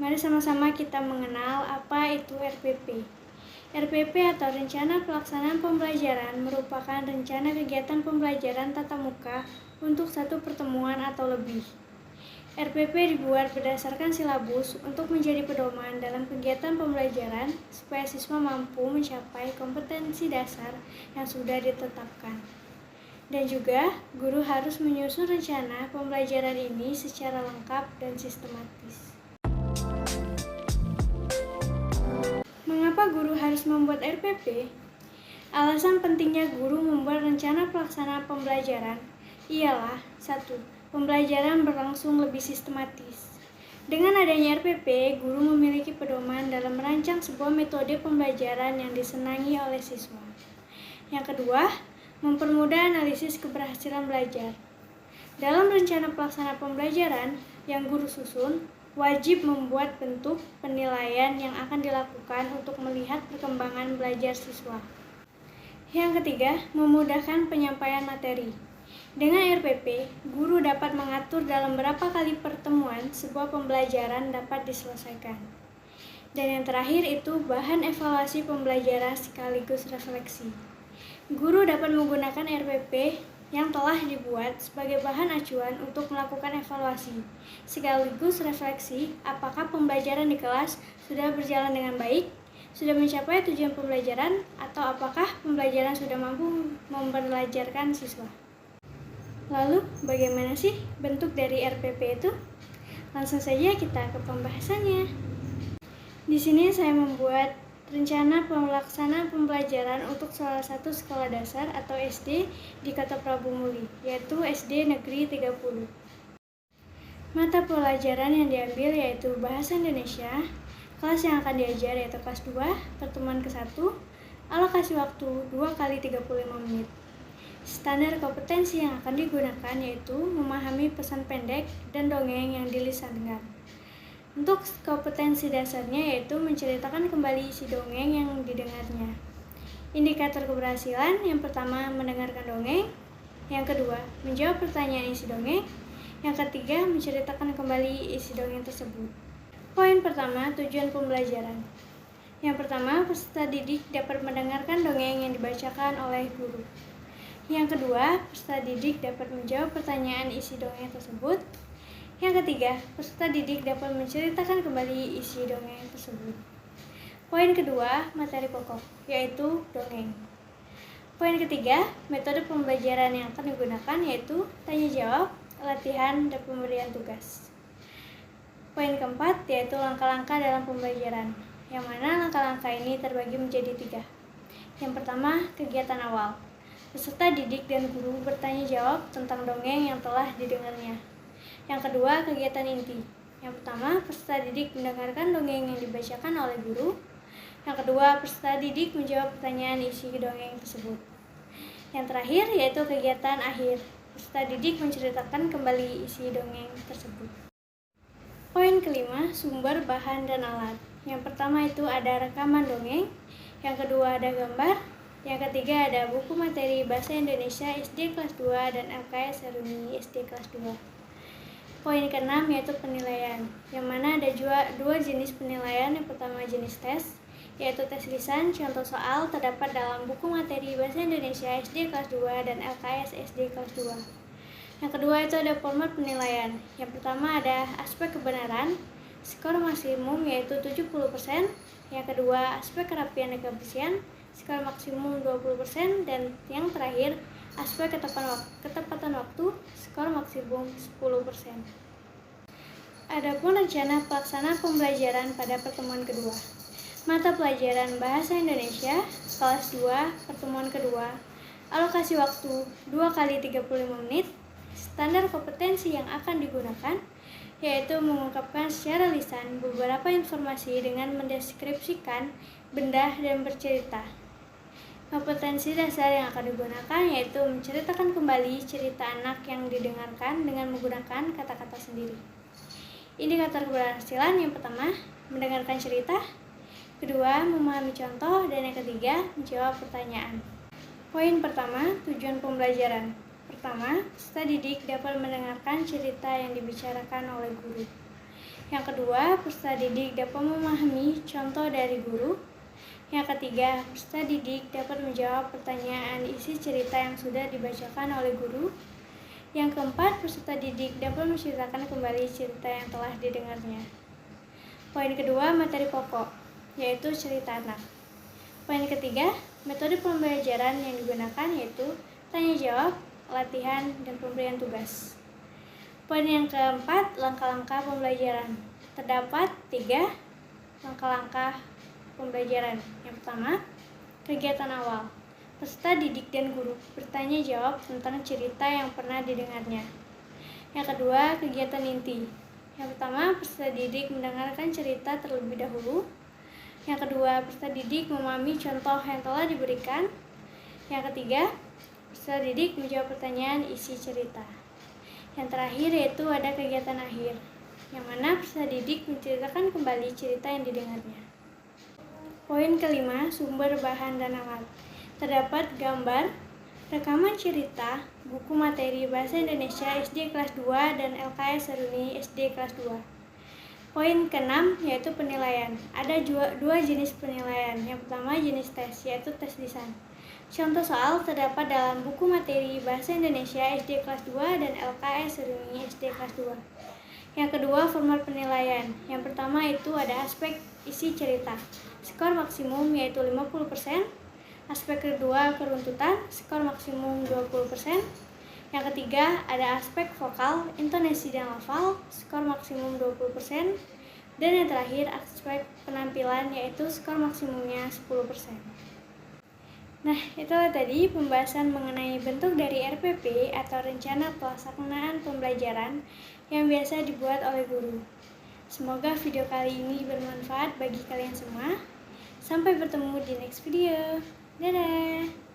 mari sama-sama kita mengenal apa itu RPP. RPP atau Rencana Pelaksanaan Pembelajaran merupakan rencana kegiatan pembelajaran tatap muka untuk satu pertemuan atau lebih. RPP dibuat berdasarkan silabus untuk menjadi pedoman dalam kegiatan pembelajaran supaya siswa mampu mencapai kompetensi dasar yang sudah ditetapkan. Dan juga, guru harus menyusun rencana pembelajaran ini secara lengkap dan sistematis. Mengapa guru harus membuat RPP? Alasan pentingnya guru membuat rencana pelaksanaan pembelajaran ialah 1. Pembelajaran berlangsung lebih sistematis. Dengan adanya RPP, guru memiliki pedoman dalam merancang sebuah metode pembelajaran yang disenangi oleh siswa. Yang kedua, mempermudah analisis keberhasilan belajar. Dalam rencana pelaksanaan pembelajaran yang guru susun, wajib membuat bentuk penilaian yang akan dilakukan untuk melihat perkembangan belajar siswa. Yang ketiga, memudahkan penyampaian materi. Dengan RPP, guru dapat mengatur dalam berapa kali pertemuan sebuah pembelajaran dapat diselesaikan. Dan yang terakhir itu bahan evaluasi pembelajaran sekaligus refleksi. Guru dapat menggunakan RPP yang telah dibuat sebagai bahan acuan untuk melakukan evaluasi, sekaligus refleksi apakah pembelajaran di kelas sudah berjalan dengan baik, sudah mencapai tujuan pembelajaran, atau apakah pembelajaran sudah mampu membelajarkan siswa. Lalu, bagaimana sih bentuk dari RPP itu? Langsung saja kita ke pembahasannya. Di sini saya membuat rencana pelaksanaan pembelajaran untuk salah satu sekolah dasar atau SD di Kota Prabu Muli, yaitu SD Negeri 30. Mata pelajaran yang diambil yaitu Bahasa Indonesia, kelas yang akan diajar yaitu kelas 2, pertemuan ke-1, alokasi waktu 2 kali 35 menit. Standar kompetensi yang akan digunakan yaitu memahami pesan pendek dan dongeng yang dilisankan. Untuk kompetensi dasarnya yaitu menceritakan kembali isi dongeng yang didengarnya. Indikator keberhasilan yang pertama mendengarkan dongeng, yang kedua menjawab pertanyaan isi dongeng, yang ketiga menceritakan kembali isi dongeng tersebut. Poin pertama, tujuan pembelajaran. Yang pertama, peserta didik dapat mendengarkan dongeng yang dibacakan oleh guru. Yang kedua, peserta didik dapat menjawab pertanyaan isi dongeng tersebut. Yang ketiga, peserta didik dapat menceritakan kembali isi dongeng tersebut. Poin kedua, materi pokok, yaitu dongeng. Poin ketiga, metode pembelajaran yang akan digunakan yaitu tanya jawab, latihan, dan pemberian tugas. Poin keempat, yaitu langkah-langkah dalam pembelajaran, yang mana langkah-langkah ini terbagi menjadi 3. Yang pertama, kegiatan awal. Peserta didik dan guru bertanya jawab tentang dongeng yang telah didengarnya. Yang kedua, kegiatan inti. Yang pertama, peserta didik mendengarkan dongeng yang dibacakan oleh guru. Yang kedua, peserta didik menjawab pertanyaan isi dongeng tersebut. Yang terakhir, yaitu kegiatan akhir. Peserta didik menceritakan kembali isi dongeng tersebut. Poin kelima, sumber, bahan, dan alat. Yang pertama itu ada rekaman dongeng. Yang kedua ada gambar. Yang ketiga ada buku materi Bahasa Indonesia SD kelas 2 dan LKS Seruni SD kelas 2. Poin ke-6 yaitu penilaian, yang mana ada dua jenis penilaian. Yang pertama jenis tes, yaitu tes lisan, contoh soal terdapat dalam buku materi Bahasa Indonesia SD kelas 2 dan LKS SD kelas 2. Yang kedua itu ada format penilaian. Yang pertama ada aspek kebenaran, skor maksimum yaitu 70%. Yang kedua aspek kerapian dan kebersihan, skor maksimum 20%. Dan yang terakhir aspek ketepatan waktu, skor maksimum 10%. Adapun rencana pelaksanaan pembelajaran pada pertemuan kedua. Mata pelajaran Bahasa Indonesia, kelas 2, pertemuan kedua. Alokasi waktu 2 kali 35 menit. Standar kompetensi yang akan digunakan yaitu mengungkapkan secara lisan beberapa informasi dengan mendeskripsikan benda dan bercerita. Kompetensi dasar yang akan digunakan yaitu menceritakan kembali cerita anak yang didengarkan dengan menggunakan kata-kata sendiri. Indikator keberhasilan yang pertama, mendengarkan cerita. Kedua, memahami contoh. Dan yang ketiga, menjawab pertanyaan. Poin pertama, tujuan pembelajaran. Pertama, peserta didik dapat mendengarkan cerita yang dibicarakan oleh guru. Yang kedua, peserta didik dapat memahami contoh dari guru. Yang ketiga, peserta didik dapat menjawab pertanyaan isi cerita yang sudah dibacakan oleh guru. Yang keempat, peserta didik dapat menceritakan kembali cerita yang telah didengarnya. Poin kedua, materi pokok, yaitu cerita anak. Poin ketiga, metode pembelajaran yang digunakan yaitu tanya jawab, latihan, dan pemberian tugas. Poin yang keempat, langkah-langkah pembelajaran. Terdapat 3 langkah-langkah pembelajaran. Yang pertama, kegiatan awal. Peserta didik dan guru bertanya jawab tentang cerita yang pernah didengarnya. Yang kedua, kegiatan inti. Yang pertama, peserta didik mendengarkan cerita terlebih dahulu. Yang kedua, peserta didik memahami contoh yang telah diberikan. Yang ketiga, peserta didik menjawab pertanyaan isi cerita. Yang terakhir yaitu ada kegiatan akhir, yang mana peserta didik menceritakan kembali cerita yang didengarnya. Poin kelima, sumber bahan dan alat. Terdapat gambar, rekaman cerita, buku materi Bahasa Indonesia SD kelas 2 dan LKS Seruni SD kelas 2. Poin keenam yaitu penilaian. Ada dua jenis penilaian. Yang pertama jenis tes, yaitu tes lisan. Contoh soal terdapat dalam buku materi Bahasa Indonesia SD kelas 2 dan LKS Seruni SD kelas 2. Yang kedua, format penilaian. Yang pertama itu ada aspek isi cerita. Skor maksimum yaitu 50%. Aspek kedua, keruntutan, skor maksimum 20%. Yang ketiga, ada aspek vokal, intonasi dan lafal, skor maksimum 20%. Dan yang terakhir, aspek penampilan yaitu skor maksimumnya 10%. Nah, itulah tadi pembahasan mengenai bentuk dari RPP atau Rencana Pelaksanaan Pembelajaran yang biasa dibuat oleh guru. Semoga video kali ini bermanfaat bagi kalian semua. Sampai bertemu di next video. Dadah!